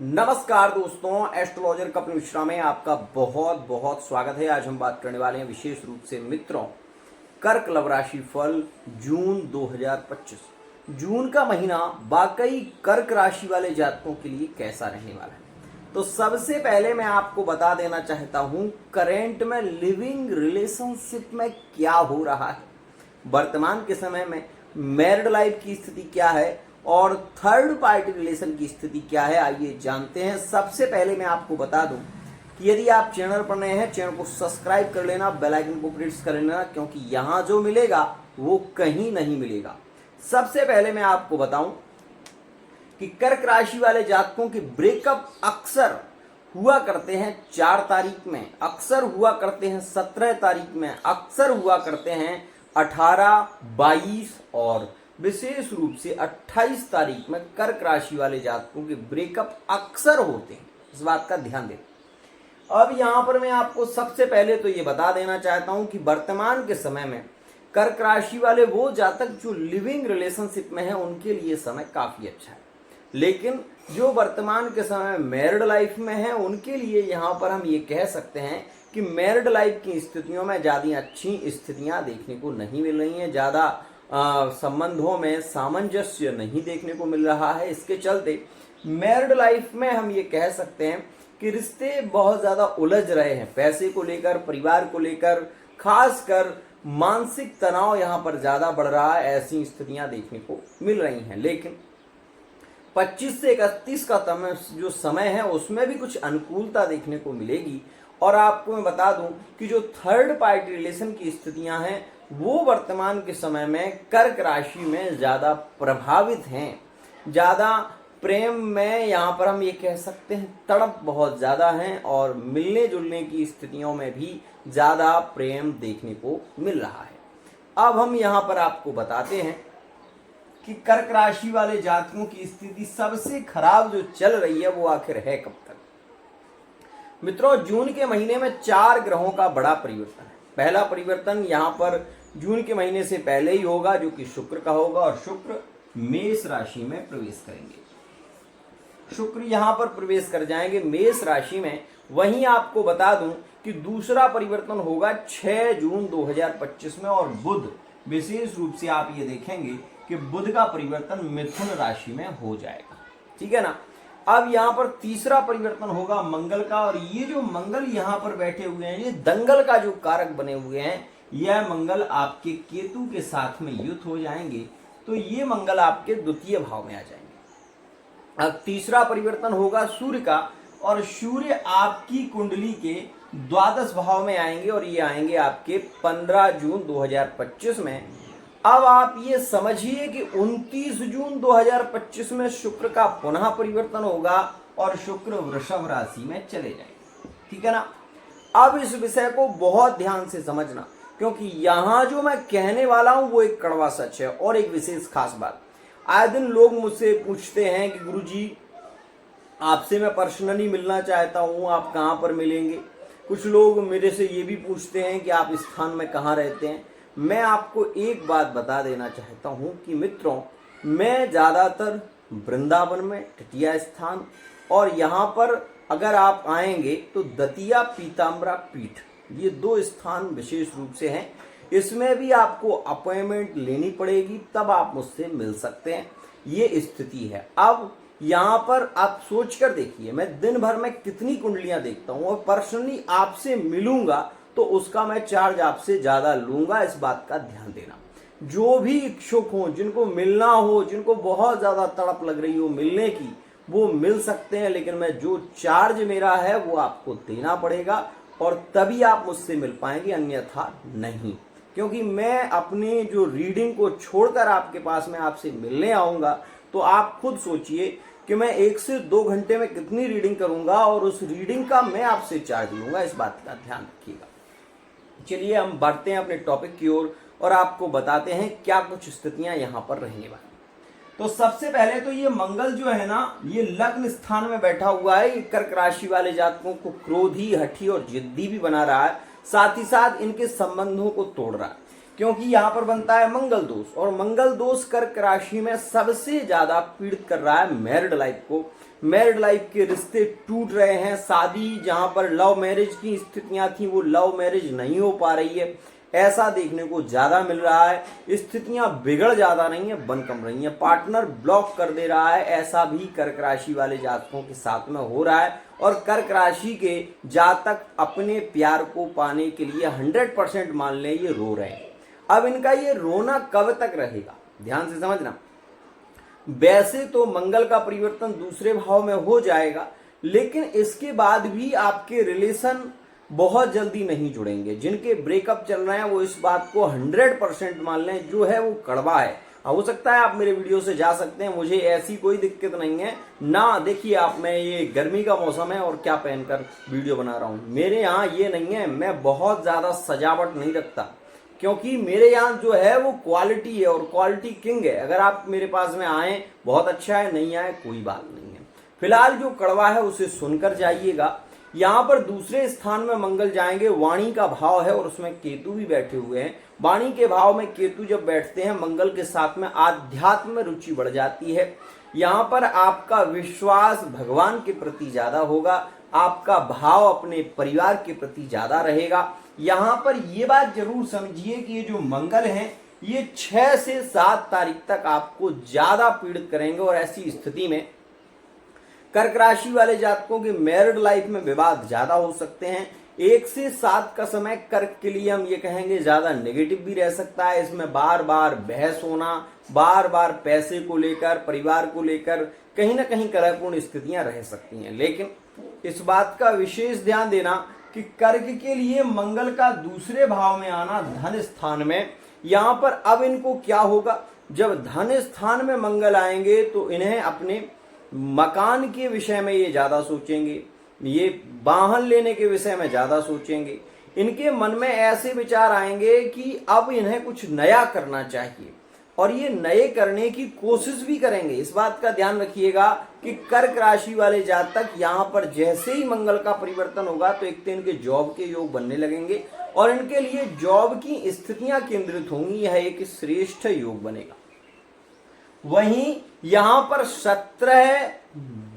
नमस्कार दोस्तों, एस्ट्रोलॉजर कपिल मिश्रा में आपका बहुत बहुत स्वागत है। आज हम बात करने वाले हैं विशेष रूप से मित्रों कर्क लव राशि फल जून 2025। जून का महीना वाकई कर्क राशि वाले जातकों के लिए कैसा रहने वाला है। तो सबसे पहले मैं आपको बता देना चाहता हूं करेंट में लिविंग रिलेशनशिप में क्या हो रहा है, वर्तमान के समय में मैरिड लाइफ की स्थिति क्या है और थर्ड पार्टी रिलेशन की स्थिति क्या है, आइए जानते हैं। सबसे पहले मैं आपको बता दूं कि यदि आप चैनल पर नए हैं, चैनल को सब्सक्राइब कर लेना, बेल आइकन को प्रेस कर लेना, क्योंकि यहां जो मिलेगा वो कहीं नहीं मिलेगा। सबसे पहले मैं आपको बताऊं कि कर्क राशि वाले जातकों के ब्रेकअप अक्सर हुआ करते हैं 4 तारीख में, अक्सर हुआ करते हैं 17 तारीख में, अक्सर हुआ करते हैं 18, 22 और विशेष रूप से 28 तारीख में कर्क राशि वाले जातकों के ब्रेकअप अक्सर होते हैं। इस बात का ध्यान दें। अब यहां पर मैं आपको सबसे पहले तो ये बता देना चाहता हूं कि वर्तमान के समय में कर्क राशि वाले वो जातक जो लिविंग रिलेशनशिप में हैं उनके लिए समय काफी अच्छा है, लेकिन जो वर्तमान के समय मैरिड लाइफ में है उनके लिए यहाँ पर हम ये कह सकते हैं कि मैरिड लाइफ की स्थितियों में ज़्यादा अच्छी स्थितियां देखने को नहीं मिल रही हैं, ज़्यादा संबंधों में सामंजस्य नहीं देखने को मिल रहा है। इसके चलते मैरिड लाइफ में हम ये कह सकते हैं कि रिश्ते बहुत ज़्यादा उलझ रहे हैं, पैसे को लेकर, परिवार को लेकर, खासकर मानसिक तनाव यहाँ पर ज़्यादा बढ़ रहा है, ऐसी स्थितियां देखने को मिल रही हैं। लेकिन 25 से 31 का जो समय है उसमें भी कुछ अनुकूलता देखने को मिलेगी। और आपको मैं बता दूं कि जो थर्ड पार्टी रिलेशन की स्थितियां हैं वो वर्तमान के समय में कर्क राशि में ज़्यादा प्रभावित हैं, ज़्यादा प्रेम में यहाँ पर हम ये कह सकते हैं तड़प बहुत ज़्यादा है और मिलने जुलने की स्थितियों में भी ज़्यादा प्रेम देखने को मिल रहा है। अब हम यहाँ पर आपको बताते हैं कि कर्क राशि वाले जातकों की स्थिति सबसे खराब जो चल रही है वो आखिर है कब तक। मित्रों, जून के महीने में 4 ग्रहों का बड़ा परिवर्तन है। पहला परिवर्तन यहाँ पर जून के महीने से पहले ही होगा, जो कि शुक्र का होगा और शुक्र मेष राशि में प्रवेश करेंगे। शुक्र यहाँ पर प्रवेश कर जाएंगे मेष राशि में। वहीं आपको बता दूं कि दूसरा परिवर्तन होगा 6 जून 2025 में और बुध, विशेष रूप से आप ये देखेंगे कि बुध का परिवर्तन मिथुन राशि में हो जाएगा। ठीक है ना। अब यहाँ पर तीसरा परिवर्तन होगा मंगल का, और ये जो मंगल यहाँ पर बैठे हुए हैं ये दंगल का जो कारक बने हुए हैं, यह मंगल आपके केतु के साथ में युत हो जाएंगे, तो ये मंगल आपके द्वितीय भाव में आ जाएंगे। अब तीसरा परिवर्तन होगा सूर्य का, और सूर्य आपकी कुंडली के द्वादश भाव में आएंगे और ये आएंगे आपके 15 जून 2025 में। अब आप ये समझिए कि 29 जून 2025 में शुक्र का पुनः परिवर्तन होगा और शुक्र वृषभ राशि में चले जाएंगे। ठीक है ना। अब इस विषय को बहुत ध्यान से समझना, क्योंकि यहां जो मैं कहने वाला हूं वो एक कड़वा सच है। और एक विशेष खास बात, आए दिन लोग मुझसे पूछते हैं कि गुरुजी आपसे मैं पर्सनली मिलना चाहता हूं, आप कहां पर मिलेंगे। कुछ लोग मेरे से ये भी पूछते हैं कि आप स्थान में कहां रहते हैं। मैं आपको एक बात बता देना चाहता हूं कि मित्रों, मैं ज़्यादातर वृंदावन में तटिया स्थान, और यहाँ पर अगर आप आएंगे तो दतिया पीताम्बरा पीठ, ये 2 स्थान विशेष रूप से हैं। इसमें भी आपको अपॉइंटमेंट लेनी पड़ेगी, तब आप मुझसे मिल सकते हैं, ये स्थिति है। अब यहाँ पर आप सोच कर देखिए, मैं दिन भर में कितनी कुंडलियां देखता हूँ और पर्सनली आपसे मिलूंगा तो उसका मैं चार्ज आपसे ज़्यादा लूंगा, इस बात का ध्यान देना। जो भी इच्छुक हो, जिनको मिलना हो, जिनको बहुत ज़्यादा तड़प लग रही हो मिलने की, वो मिल सकते हैं, लेकिन मैं जो चार्ज मेरा है वो आपको देना पड़ेगा और तभी आप मुझसे मिल पाएंगे, अन्यथा नहीं। क्योंकि मैं अपनी जो रीडिंग को छोड़कर आपके पास में आपसे मिलने आऊँगा, तो आप खुद सोचिए कि मैं 1 से 2 घंटे में कितनी रीडिंग करूँगा और उस रीडिंग का मैं आपसे चार्ज लूँगा, इस बात का ध्यान रखिएगा। चलिए हम बढ़ते हैं अपने टॉपिक की ओर और आपको बताते हैं क्या कुछ स्थितियां यहां पर रहने वाली। तो सबसे पहले तो ये मंगल जो है ना, ये लग्न स्थान में बैठा हुआ है। ये कर्क राशि वाले जातकों को क्रोधी, हठी और जिद्दी भी बना रहा है, साथ ही साथ इनके संबंधों को तोड़ रहा है, क्योंकि यहाँ पर बनता है मंगल दोष, और मंगल दोष कर्क राशि में सबसे ज्यादा पीड़ित कर रहा है मैरिड लाइफ को। मैरिड लाइफ के रिश्ते टूट रहे हैं, शादी जहां पर लव मैरिज की स्थितियां थी वो लव मैरिज नहीं हो पा रही है, ऐसा देखने को ज्यादा मिल रहा है। स्थितियां बिगड़ ज्यादा नहीं है, बन कम रही है। पार्टनर ब्लॉक कर दे रहा है, ऐसा भी कर्क राशि वाले जातकों के साथ में हो रहा है। और कर्क राशि के जातक अपने प्यार को पाने के लिए 100% मान लें ये रो रहे हैं। अब इनका ये रोना कब तक रहेगा, ध्यान से समझना। वैसे तो मंगल का परिवर्तन दूसरे भाव में हो जाएगा, लेकिन इसके बाद भी आपके रिलेशन बहुत जल्दी नहीं जुड़ेंगे। जिनके ब्रेकअप चल रहे हैं वो इस बात को 100% मान लें, जो है वो कड़वा है। हो सकता है आप मेरे वीडियो से जा सकते हैं, मुझे ऐसी कोई दिक्कत नहीं है ना। देखिए आप, मैं ये गर्मी का मौसम है और क्या पहनकर वीडियो बना रहा हूं, मेरे यहाँ ये नहीं है। मैं बहुत ज्यादा सजावट नहीं रखता, क्योंकि मेरे यहाँ जो है वो क्वालिटी है और क्वालिटी किंग है। अगर आप मेरे पास में आए बहुत अच्छा है, नहीं आए कोई बात नहीं है। फिलहाल जो कड़वा है उसे सुनकर जाइएगा। यहाँ पर दूसरे स्थान में मंगल जाएंगे, वाणी का भाव है और उसमें केतु भी बैठे हुए हैं। वाणी के भाव में केतु जब बैठते हैं मंगल के साथ में आध्यात्म में रुचि बढ़ जाती है। यहाँ पर आपका विश्वास भगवान के प्रति ज्यादा होगा, आपका भाव अपने परिवार के प्रति ज्यादा रहेगा। यहाँ पर ये बात जरूर समझिए कि ये जो मंगल है ये 6 से 7 तारीख तक आपको ज्यादा पीड़ित करेंगे। और ऐसी स्थिति में कर्क राशि वाले जातकों के मैरिड लाइफ में विवाद ज्यादा हो सकते हैं। 1 से 7 का समय कर्क के लिए हम ये कहेंगे ज्यादा नेगेटिव भी रह सकता है। इसमें बार बार बहस होना, बार बार पैसे को लेकर, परिवार को लेकर कहीं ना कहीं कलहपूर्ण स्थितियां रह सकती हैं। लेकिन इस बात का विशेष ध्यान देना कि कर्क के लिए मंगल का दूसरे भाव में आना धन स्थान में, यहाँ पर अब इनको क्या होगा, जब धन स्थान में मंगल आएंगे तो इन्हें अपने मकान के विषय में ये ज्यादा सोचेंगे, ये वाहन लेने के विषय में ज्यादा सोचेंगे। इनके मन में ऐसे विचार आएंगे कि अब इन्हें कुछ नया करना चाहिए और ये नए करने की कोशिश भी करेंगे। इस बात का ध्यान रखिएगा कि कर्क राशि वाले जातक यहाँ पर जैसे ही मंगल का परिवर्तन होगा तो एक तो इनके जॉब के योग बनने लगेंगे और इनके लिए जॉब की स्थितियां केंद्रित होंगी। यह एक श्रेष्ठ योग बनेगा। वहीं यहाँ पर 17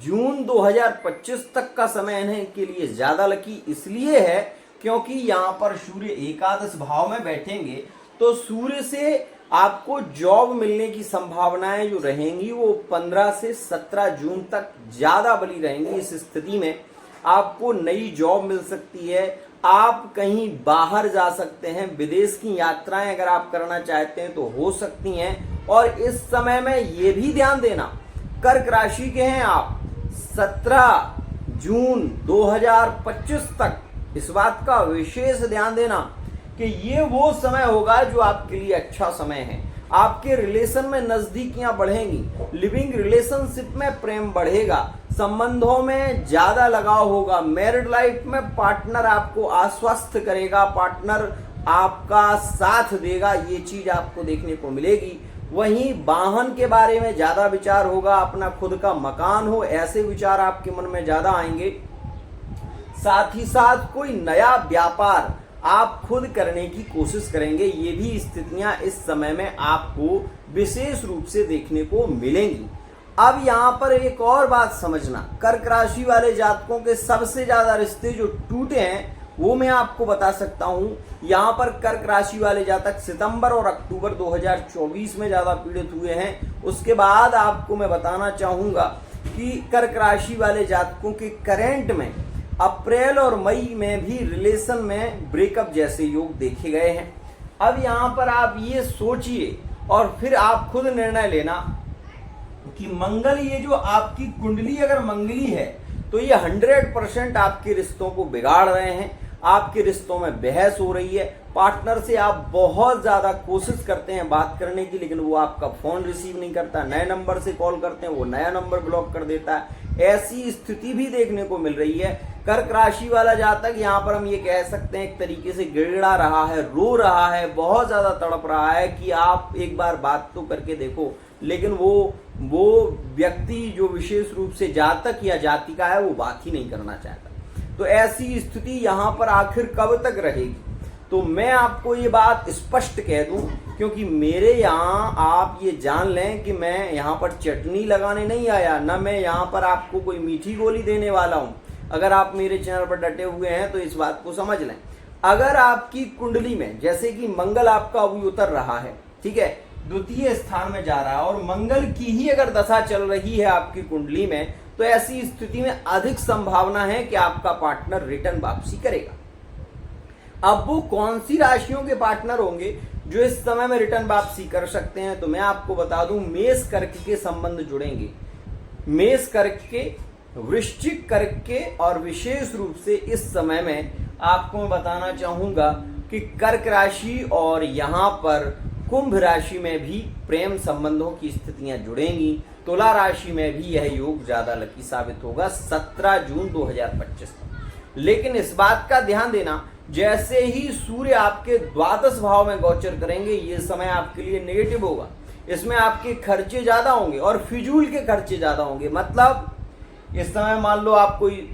जून 2025 तक का समय इन्हें के लिए ज्यादा लकी इसलिए है क्योंकि यहाँ पर सूर्य एकादश भाव में बैठेंगे, तो सूर्य से आपको जॉब मिलने की संभावनाएं जो रहेंगी वो 15 से 17 जून तक ज्यादा बनी रहेंगी। इस स्थिति में आपको नई जॉब मिल सकती है, आप कहीं बाहर जा सकते हैं, विदेश की यात्राएं अगर आप करना चाहते हैं तो हो सकती हैं। और इस समय में ये भी ध्यान देना, कर्क राशि के हैं आप, 17 जून 2025 तक इस बात का विशेष ध्यान देना कि ये वो समय होगा जो आपके लिए अच्छा समय है। आपके रिलेशन में नजदीकियां बढ़ेंगी, लिविंग रिलेशनशिप में प्रेम बढ़ेगा, संबंधों में ज्यादा लगाव होगा, मैरिड लाइफ में पार्टनर आपको आश्वस्त करेगा, पार्टनर आपका साथ देगा, ये चीज आपको देखने को मिलेगी। वहीं वाहन के बारे में ज्यादा विचार होगा, अपना खुद का मकान हो ऐसे विचार आपके मन में ज्यादा आएंगे। साथ ही साथ कोई नया व्यापार आप खुद करने की कोशिश करेंगे। ये भी स्थितियां इस समय में आपको विशेष रूप से देखने को मिलेंगी। अब यहाँ पर एक और बात समझना, कर्क राशि वाले जातकों के सबसे ज्यादा रिश्ते जो टूटे हैं वो मैं आपको बता सकता हूं। यहाँ पर कर्क राशि वाले जातक सितंबर और अक्टूबर 2024 में ज्यादा पीड़ित हुए हैं। उसके बाद आपको मैं बताना चाहूंगा कि कर्क राशि वाले जातकों के करेंट में अप्रैल और मई में भी रिलेशन में ब्रेकअप जैसे योग देखे गए हैं। अब यहाँ पर आप ये सोचिए और फिर आप खुद निर्णय लेना कि मंगल, ये जो आपकी कुंडली अगर मंगली है तो ये 100% आपके रिश्तों को बिगाड़ रहे हैं। आपके रिश्तों में बहस हो रही है, पार्टनर से आप बहुत ज्यादा कोशिश करते हैं बात करने की, लेकिन वो आपका फोन रिसीव नहीं करता, नए नंबर से कॉल करते हैं वो नया नंबर ब्लॉक कर देता है। ऐसी स्थिति भी देखने को मिल रही है। कर्क राशि वाला जातक यहाँ पर हम ये कह सकते हैं एक तरीके से गिड़गिड़ा रहा है, रो रहा है, बहुत ज्यादा तड़प रहा है कि आप एक बार बात तो करके देखो, लेकिन वो व्यक्ति जो विशेष रूप से जातक या जातिका है वो बात ही नहीं करना चाहता। तो ऐसी स्थिति यहाँ पर आखिर कब तक रहेगी? तो मैं आपको ये बात स्पष्ट कह दूं क्योंकि मेरे यहाँ आप ये जान लें कि मैं यहाँ पर चटनी लगाने नहीं आया, ना मैं यहाँ पर आपको कोई मीठी गोली देने वाला हूँ। अगर आप मेरे चैनल पर डटे हुए हैं तो इस बात को समझ लें। अगर आपकी कुंडली में जैसे कि मंगल आपका अभी उतर रहा है, ठीक है, द्वितीय स्थान में जा रहा है और मंगल की ही अगर दशा चल रही है आपकी कुंडली में, तो ऐसी स्थिति में अधिक संभावना है कि आपका पार्टनर रिटर्न वापसी करेगा। अब वो कौन सी राशियों के पार्टनर होंगे जो इस समय में रिटर्न वापसी कर सकते हैं, तो मैं आपको बता दूं, मेष कर्क के संबंध जुड़ेंगे। मेष कर्क के, वृश्चिक कर्क के, और विशेष रूप से इस समय में आपको मैं बताना चाहूंगा कि कर्क राशि और यहां पर कुंभ राशि में भी प्रेम संबंधों की स्थितियां जुड़ेंगी। तुला राशि में भी यह योग ज्यादा लकी साबित होगा 17 जून 2025 में। लेकिन इस बात का ध्यान देना, जैसे ही सूर्य आपके द्वादश भाव में गोचर करेंगे, ये समय आपके लिए नेगेटिव होगा। इसमें आपके खर्चे ज्यादा होंगे और फिजूल के खर्चे ज्यादा होंगे। मतलब इस समय मान लो आप कोई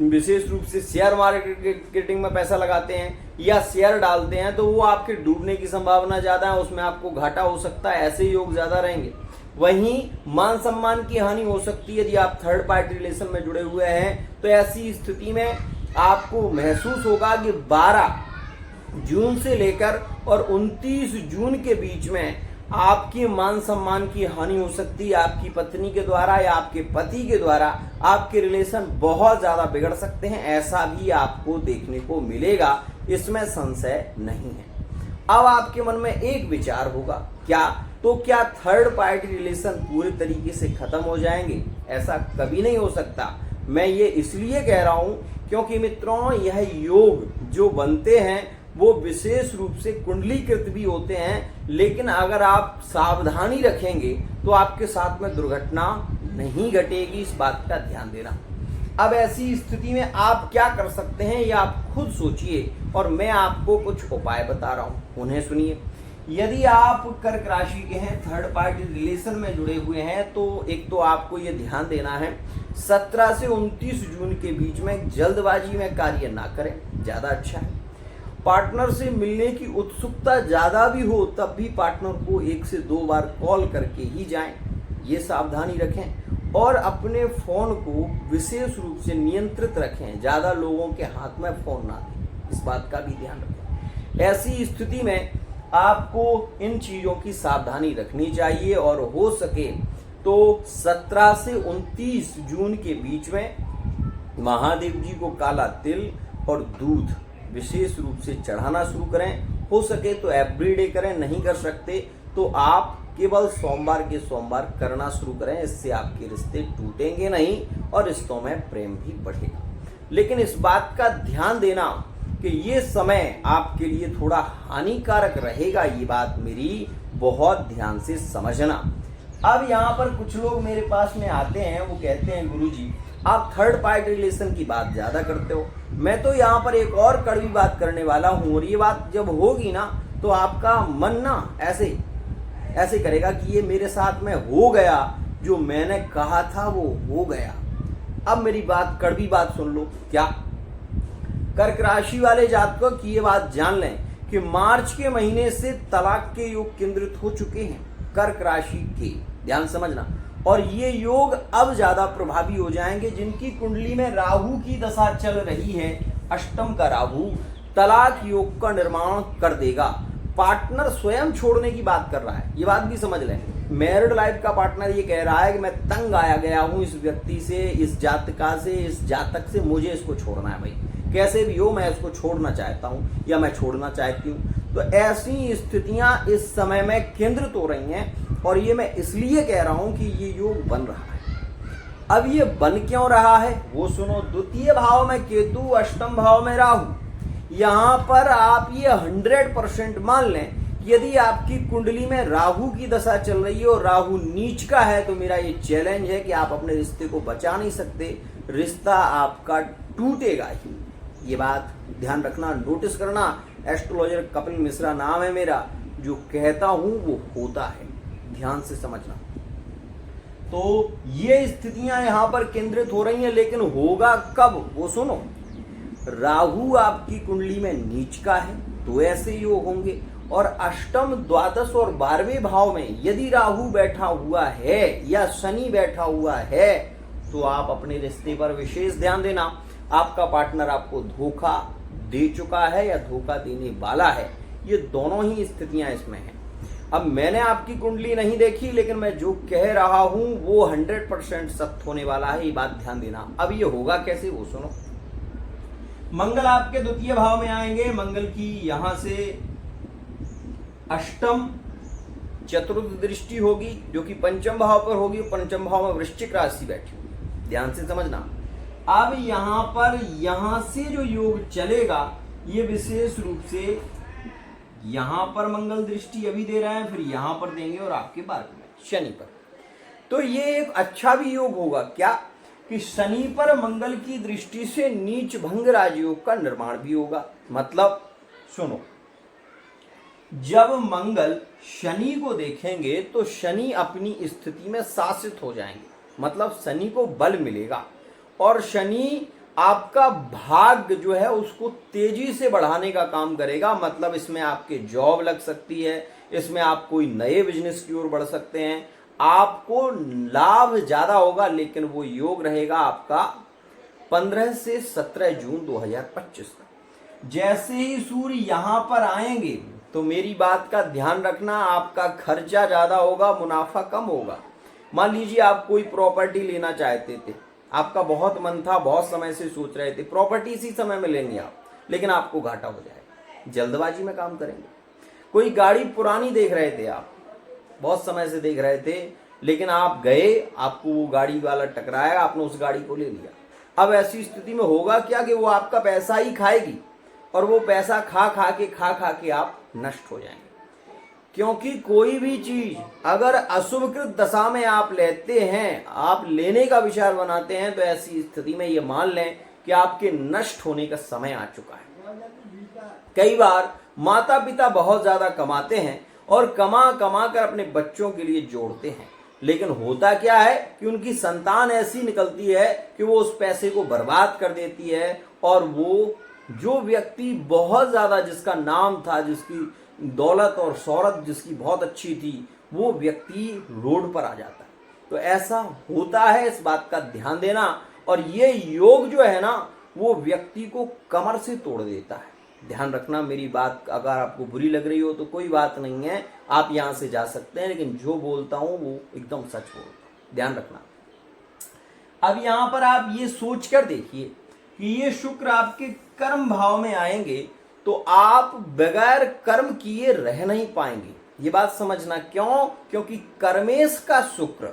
विशेष रूप से शेयर मार्केटिंग में पैसा लगाते हैं या शेयर डालते हैं, तो वो आपके डूबने की संभावना ज्यादा है, उसमें आपको घाटा हो सकता है, ऐसे योग ज्यादा रहेंगे। वहीं मान सम्मान की हानि हो सकती है यदि आप थर्ड पार्टी रिलेशन में जुड़े हुए हैं। तो ऐसी स्थिति में आपको महसूस होगा कि 12 जून से लेकर और 29 जून के बीच में आपकी मान सम्मान की हानि हो सकती है। आपकी पत्नी के द्वारा या आपके पति के द्वारा आपके रिलेशन बहुत ज्यादा बिगड़ सकते हैं, ऐसा भी आपको देखने को मिलेगा, इसमें संशय नहीं है। अब आपके मन में एक विचार होगा, क्या थर्ड पार्टी रिलेशन पूरे तरीके से खत्म हो जाएंगे? ऐसा कभी नहीं हो सकता। मैं ये इसलिए कह रहा हूं क्योंकि मित्रों, यह योग जो बनते हैं वो विशेष रूप से कुंडलीकृत भी होते हैं, लेकिन अगर आप सावधानी रखेंगे तो आपके साथ में दुर्घटना नहीं घटेगी, इस बात का ध्यान देना। अब ऐसी स्थिति में आप क्या कर सकते हैं ये आप खुद सोचिए और मैं आपको कुछ उपाय बता रहा हूं, उन्हें सुनिए। यदि आप कर्क राशि के हैं, थर्ड पार्टी रिलेशन में जुड़े हुए हैं, तो एक तो आपको ये ध्यान देना है 17 से 29 जून के बीच में जल्दबाजी में कार्य ना करें, ज्यादा अच्छा है। पार्टनर से मिलने की उत्सुकता ज्यादा भी हो तब भी पार्टनर को 1 से 2 बार कॉल करके ही जाएं, ये सावधानी रखें। और अपने फोन को विशेष रूप से नियंत्रित रखें, ज्यादा लोगों के हाथ में फोन ना दें, इस बात का भी ध्यान रखें। ऐसी स्थिति में आपको इन चीजों की सावधानी रखनी चाहिए और हो सके तो 17 से 29 जून के बीच में महादेव जी को काला तिल और दूध विशेष रूप से चढ़ाना शुरू करें। हो सके तो एवरीडे करें, नहीं कर सकते तो आप केवल सोमवार के सोमवार करना शुरू करें। इससे आपके रिश्ते टूटेंगे नहीं और रिश्तों में प्रेम भी बढ़ेगा। लेकिन इस बात का ध्यान देना कि ये समय आपके लिए थोड़ा हानिकारक रहेगा, ये बात मेरी बहुत ध्यान से समझना। अब यहाँ पर कुछ लोग मेरे पास में आते हैं, वो कहते हैं गुरुजी आप थर्ड पार्टी रिलेशन की बात ज्यादा करते हो। मैं तो यहाँ पर एक और कड़वी बात करने वाला हूँ, और ये बात जब होगी ना तो आपका मन ना ऐसे करेगा कि ये मेरे साथ में हो गया, जो मैंने कहा था वो हो गया। अब मेरी बात, कड़वी बात सुन लो। क्या कर्क राशि वाले जातकों की ये बात जान लें कि मार्च के महीने से तलाक के योग केंद्रित हो चुके हैं कर्क राशि के, ध्यान समझना। और ये योग अब ज्यादा प्रभावी हो जाएंगे जिनकी कुंडली में राहु की दशा चल रही है। अष्टम का राहु तलाक योग का निर्माण कर देगा। पार्टनर स्वयं छोड़ने की बात कर रहा है, ये बात भी समझ लें। मैरिड लाइफ का पार्टनर ये कह रहा है कि मैं तंग आया गया हूं इस व्यक्ति से, इस जातका से, इस जातक से, मुझे इसको छोड़ना है भाई, कैसे भी हो मैं इसको छोड़ना चाहता हूं या मैं छोड़ना चाहती हूं। तो ऐसी स्थितियां इस समय में केंद्रित हो रही हैं, और ये मैं इसलिए कह रहा हूं कि ये योग बन रहा है। अब ये बन क्यों रहा है वो सुनो। द्वितीय भाव में केतु, अष्टम भाव में राहु। यहां पर आप ये 100% मान लें, यदि आपकी कुंडली में राहु की दशा चल रही है और राहु नीच का है, तो मेरा ये चैलेंज है कि आप अपने रिश्ते को बचा नहीं सकते, रिश्ता आपका टूटेगा ही। ये बात ध्यान रखना, नोटिस करना। एस्ट्रोलॉजर कपिल मिश्रा नाम है मेरा, जो कहता हूं वो होता है, ध्यान से समझना। तो ये स्थितियां यहां पर केंद्रित हो रही हैं, लेकिन होगा कब वो सुनो। राहु आपकी कुंडली में नीच का है तो ऐसे योग होंगे, और अष्टम, द्वादश और 12वें भाव में यदि राहु बैठा हुआ है या शनि बैठा हुआ है तो आप अपने रिश्ते पर विशेष ध्यान देना। आपका पार्टनर आपको धोखा दे चुका है या धोखा देने वाला है, ये दोनों ही स्थितियां इसमें हैं। अब मैंने आपकी कुंडली नहीं देखी, लेकिन मैं जो कह रहा हूं वो 100% सत्य होने वाला है, ये बात ध्यान देना। अब ये होगा कैसे वो सुनो। मंगल आपके द्वितीय भाव में आएंगे। मंगल की यहां से अष्टम चतुर्थ दृष्टि होगी जो कि पंचम भाव पर होगी। पंचम भाव में वृश्चिक राशि बैठी होगी, ध्यान से समझना। अब यहां से जो योग चलेगा ये विशेष रूप से यहां पर मंगल दृष्टि अभी दे रहे हैं, फिर यहां पर देंगे और आपके 12वें में शनि पर। तो ये एक अच्छा भी योग होगा क्या कि शनि पर मंगल की दृष्टि से नीच भंग राजयोग का निर्माण भी होगा। मतलब सुनो, जब मंगल शनि को देखेंगे तो शनि अपनी स्थिति में शासित हो जाएंगे, मतलब शनि को बल मिलेगा और शनि आपका भाग्य जो है उसको तेजी से बढ़ाने का काम करेगा। मतलब इसमें आपके जॉब लग सकती है, इसमें आप कोई नए बिजनेस की ओर बढ़ सकते हैं, आपको लाभ ज्यादा होगा। लेकिन वो योग रहेगा आपका 15 से 17 जून 2025 तक। जैसे ही सूर्य यहां पर आएंगे तो मेरी बात का ध्यान रखना, आपका खर्चा ज्यादा होगा, मुनाफा कम होगा। मान लीजिए आप कोई प्रॉपर्टी लेना चाहते थे, आपका बहुत मन था, बहुत समय से सोच रहे थे, प्रॉपर्टी इसी समय में लेंगे आप, लेकिन आपको घाटा हो जाएगा, जल्दबाजी में काम करेंगे। कोई गाड़ी पुरानी देख रहे थे आप, बहुत समय से देख रहे थे, लेकिन आप गए, आपको वो गाड़ी वाला टकराया, आपने उस गाड़ी को ले लिया। अब ऐसी स्थिति में होगा क्या कि वो आपका पैसा ही खाएगी और वो पैसा खा खा के आप नष्ट हो जाएंगे। क्योंकि कोई भी चीज अगर अशुभकृत दशा में आप लेते हैं, आप लेने का विचार बनाते हैं, तो ऐसी स्थिति में ये मान लें कि आपके नष्ट होने का समय आ चुका है। कई बार माता पिता बहुत ज्यादा कमाते हैं और कमा कर अपने बच्चों के लिए जोड़ते हैं, लेकिन होता क्या है कि उनकी संतान ऐसी निकलती है कि वो उस पैसे को बर्बाद कर देती है और वो जो व्यक्ति बहुत ज्यादा जिसका नाम था, जिसकी दौलत और शौहरत जिसकी बहुत अच्छी थी, वो व्यक्ति रोड पर आ जाता है। तो ऐसा होता है, इस बात का ध्यान देना। और ये योग जो है ना वो व्यक्ति को कमर से तोड़ देता है। ध्यान रखना, मेरी बात अगर आपको बुरी लग रही हो तो कोई बात नहीं है, आप यहां से जा सकते हैं, लेकिन जो बोलता हूं वो एकदम सच बोलता हूं, ध्यान रखना। अब यहां पर आप ये सोचकर देखिए कि ये शुक्र आपके कर्म भाव में आएंगे तो आप बगैर कर्म किए रह नहीं पाएंगे। ये बात समझना, क्यों? क्योंकि कर्मेश का शुक्र,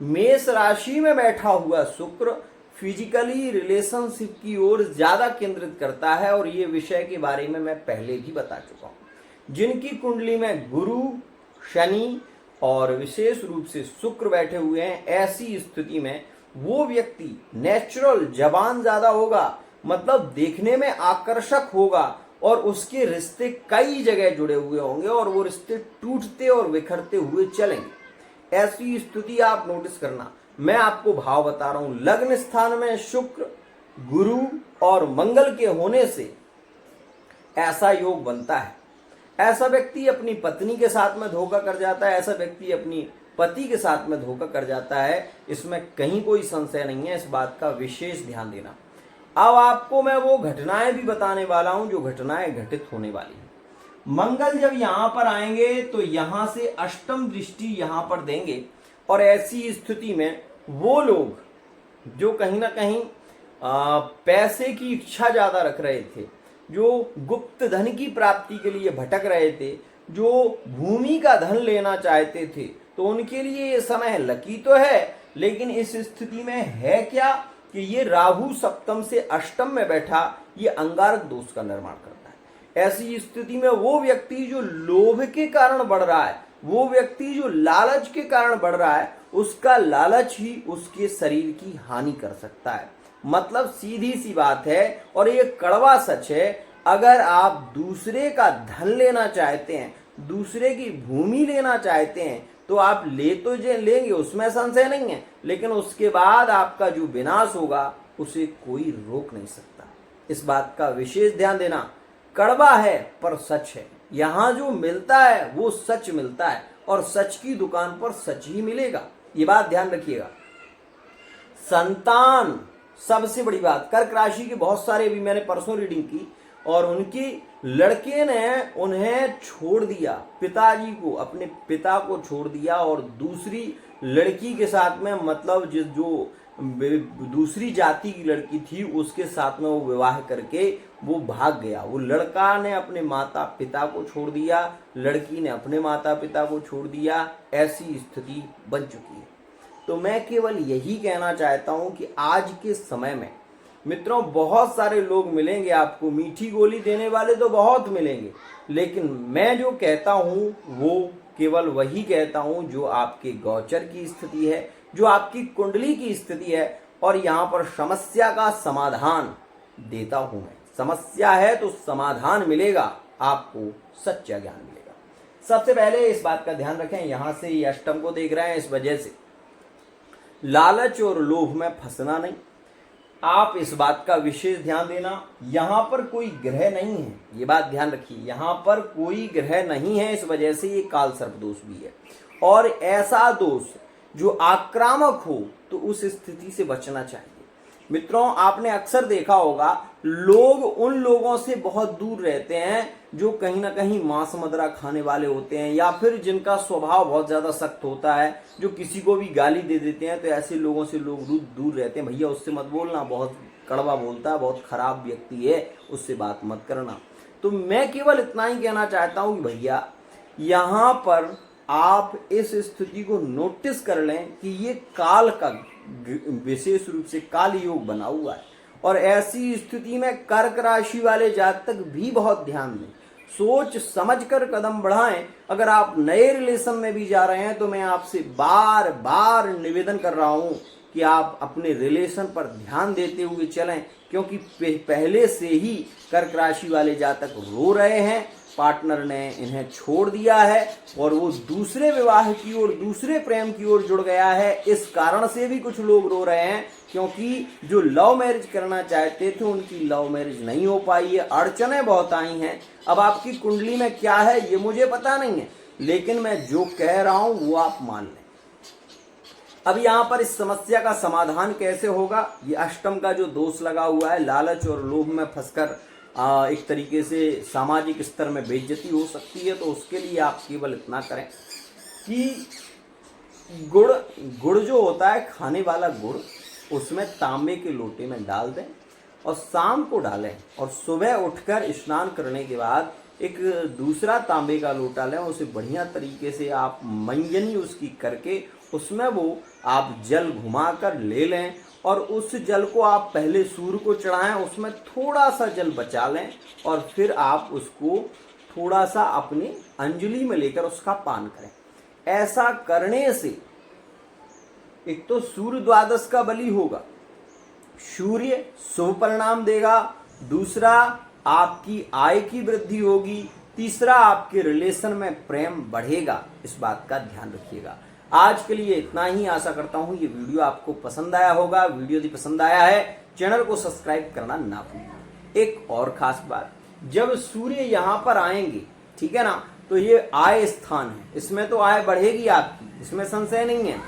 मेष राशि में बैठा हुआ शुक्र फिजिकली रिलेशनशिप की ओर ज्यादा केंद्रित करता है, और ये विषय के बारे में मैं पहले भी बता चुका हूं। जिनकी कुंडली में गुरु, शनि और विशेष रूप से शुक्र बैठे हुए हैं, ऐसी स्थिति में वो व्यक्ति नेचुरल जवान ज्यादा होगा, मतलब देखने में आकर्षक होगा और उसके रिश्ते कई जगह जुड़े हुए होंगे और वो रिश्ते टूटते और बिखरते हुए चलेंगे। ऐसी स्थिति आप नोटिस करना। मैं आपको भाव बता रहा हूं, लग्न स्थान में शुक्र, गुरु और मंगल के होने से ऐसा योग बनता है। ऐसा व्यक्ति अपनी पत्नी के साथ में धोखा कर जाता है, ऐसा व्यक्ति अपनी पति के साथ में धोखा कर जाता है, इसमें कहीं कोई संशय नहीं है। इस बात का विशेष ध्यान देना। अब आपको मैं वो घटनाएं भी बताने वाला हूं जो घटनाएं घटित होने वाली हैं। मंगल जब यहां पर आएंगे तो यहां से अष्टम दृष्टि यहां पर देंगे, और ऐसी स्थिति में वो लोग जो कहीं ना कहीं पैसे की इच्छा ज्यादा रख रहे थे, जो गुप्त धन की प्राप्ति के लिए भटक रहे थे, जो भूमि का धन लेना चाहते थे, तो उनके लिए ये समय लकी तो है, लेकिन इस स्थिति में है क्या कि ये राहु सप्तम से अष्टम में बैठा ये अंगारक दोष का निर्माण करता है। ऐसी स्थिति में वो व्यक्ति जो लोभ के कारण बढ़ रहा है, वो व्यक्ति जो लालच के कारण बढ़ रहा है, उसका लालच ही उसके शरीर की हानि कर सकता है। मतलब सीधी सी बात है और ये कड़वा सच है, अगर आप दूसरे का धन लेना चाहते हैं, दूसरे की भूमि लेना चाहते हैं, तो आप ले तो लेंगे, उसमें संशय नहीं है, लेकिन उसके बाद आपका जो विनाश होगा उसे कोई रोक नहीं सकता। इस बात का विशेष ध्यान देना। कड़वा है पर सच है, यहाँ जो मिलता है वो सच मिलता है और सच की दुकान पर सच ही मिलेगा, ये बात ध्यान रखिएगा। संतान सबसे बड़ी बात, कर्क राशि के बहुत सारे, भी मैंने परसों रीडिंग की, और उनकी लड़के ने उन्हें छोड़ दिया, पिताजी को, अपने पिता को छोड़ दिया और दूसरी लड़की के साथ में, मतलब जो दूसरी जाति की लड़की थी उसके साथ में वो विवाह करके वो भाग गया। वो लड़का ने अपने माता पिता को छोड़ दिया, लड़की ने अपने माता पिता को छोड़ दिया, ऐसी स्थिति बन चुकी है। तो मैं केवल यही कहना चाहता हूं कि आज के समय में मित्रों बहुत सारे लोग मिलेंगे आपको, मीठी गोली देने वाले तो बहुत मिलेंगे, लेकिन मैं जो कहता हूं वो केवल वही कहता हूं जो आपके गोचर की स्थिति है, जो आपकी कुंडली की स्थिति है, और यहां पर समस्या का समाधान देता हूं मैं। समस्या है तो समाधान मिलेगा, आपको सच्चा ज्ञान मिलेगा। सबसे पहले इस बात का ध्यान रखें, यहां से ये अष्टम को देख रहे हैं, इस वजह से लालच और लोभ में फंसना नहीं। आप इस बात का विशेष ध्यान देना, यहां पर कोई ग्रह नहीं है, ये बात ध्यान रखिए, यहां पर कोई ग्रह नहीं है, इस वजह से ये काल सर्प दोष भी है। और ऐसा दोष जो आक्रामक हो तो उस स्थिति से बचना चाहिए। मित्रों आपने अक्सर देखा होगा, लोग उन लोगों से बहुत दूर रहते हैं जो कहीं ना कहीं मांस मदिरा खाने वाले होते हैं, या फिर जिनका स्वभाव बहुत ज्यादा सख्त होता है, जो किसी को भी गाली दे देते हैं, तो ऐसे लोगों से लोग दूर रहते हैं। भैया उससे मत बोलना, बहुत कड़वा बोलता है, बहुत खराब व्यक्ति है, उससे बात मत करना। तो मैं केवल इतना ही कहना चाहता हूं कि भैया यहां पर आप इस स्थिति को नोटिस कर लें कि ये काल का, विशेष रूप से काल योग बना हुआ है, और ऐसी स्थिति में कर्क राशि वाले जातक भी बहुत ध्यान दें, सोच समझकर कदम बढ़ाएं। अगर आप नए रिलेशन में भी जा रहे हैं तो मैं आपसे बार बार निवेदन कर रहा हूं कि आप अपने रिलेशन पर ध्यान देते हुए चलें, क्योंकि पहले से ही कर्क राशि वाले जातक रो रहे हैं, पार्टनर ने इन्हें छोड़ दिया है और वो दूसरे विवाह की ओर, दूसरे प्रेम की ओर जुड़ गया है। इस कारण से भी कुछ लोग रो रहे हैं, क्योंकि जो लव मैरिज करना चाहते थे उनकी लव मैरिज नहीं हो पाई है, अड़चनें बहुत आई हैं। अब आपकी कुंडली में क्या है ये मुझे पता नहीं है, लेकिन मैं जो कह रहा हूं वो आप मान लें। अब यहाँ पर इस समस्या का समाधान कैसे होगा, ये अष्टम का जो दोष लगा हुआ है, लालच और लोभ में फंसकर एक तरीके से सामाजिक स्तर में बेइज्जती हो सकती है, तो उसके लिए आप केवल इतना करें कि गुड़ जो होता है, खाने वाला गुड़, उसमें तांबे के लोटे में डाल दें और शाम को डालें, और सुबह उठकर स्नान करने के बाद एक दूसरा तांबे का लोटा लें, उसे बढ़िया तरीके से आप मंजनी उसकी करके उसमें वो आप जल घुमाकर ले लें, और उस जल को आप पहले सूर्य को चढ़ाएं, उसमें थोड़ा सा जल बचा लें, और फिर आप उसको थोड़ा सा अपनी अंजलि में लेकर उसका पान करें। ऐसा करने से एक तो सूर्य द्वादश का बलि होगा, सूर्य शुभ परिणाम देगा, दूसरा आपकी आय की वृद्धि होगी, तीसरा आपके रिलेशन में प्रेम बढ़ेगा। इस बात का ध्यान रखिएगा। आज के लिए इतना ही, आशा करता हूं ये वीडियो आपको पसंद आया होगा। वीडियो यदि पसंद आया है चैनल को सब्सक्राइब करना ना भूलें। एक और खास बात, जब सूर्य यहां पर आएंगे, ठीक है ना, तो ये आय स्थान है, इसमें तो आय बढ़ेगी आपकी, इसमें संशय नहीं है,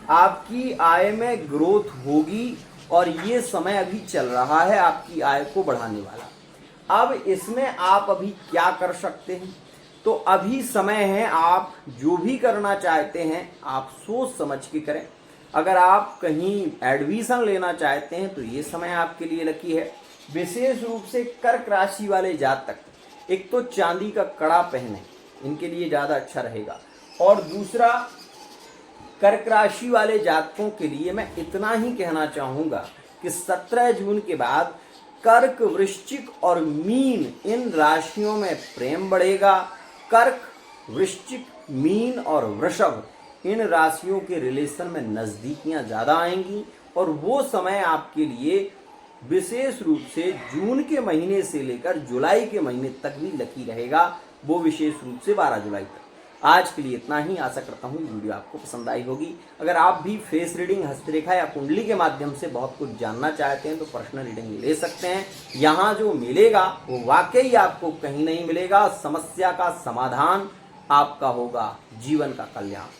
आपकी आय में ग्रोथ होगी, और ये समय अभी चल रहा है आपकी आय को बढ़ाने वाला। अब इसमें आप अभी क्या कर सकते हैं, तो अभी समय है, आप जो भी करना चाहते हैं आप सोच समझ के करें। अगर आप कहीं एडमिशन लेना चाहते हैं तो ये समय आपके लिए लकी है। विशेष रूप से कर्क राशि वाले जातक एक तो चांदी का कड़ा पहने, इनके लिए ज्यादा अच्छा रहेगा, और दूसरा कर्क राशि वाले जातकों के लिए मैं इतना ही कहना चाहूंगा कि 17 जून के बाद कर्क, वृश्चिक और मीन, इन राशियों में प्रेम बढ़ेगा। कर्क, वृश्चिक, मीन और वृषभ, इन राशियों के रिलेशन में नजदीकियां ज्यादा आएंगी, और वो समय आपके लिए विशेष रूप से जून के महीने से लेकर जुलाई के महीने तक भी लकी रहेगा, वो विशेष रूप से 12 जुलाई तक। आज के लिए इतना ही। आशा करता हूँ वीडियो आपको पसंद आई होगी। अगर आप भी फेस रीडिंग, हस्तरेखा या कुंडली के माध्यम से बहुत कुछ जानना चाहते हैं तो पर्सनल रीडिंग ले सकते हैं। यहाँ जो मिलेगा वो वाकई आपको कहीं नहीं मिलेगा। समस्या का समाधान आपका होगा, जीवन का कल्याण।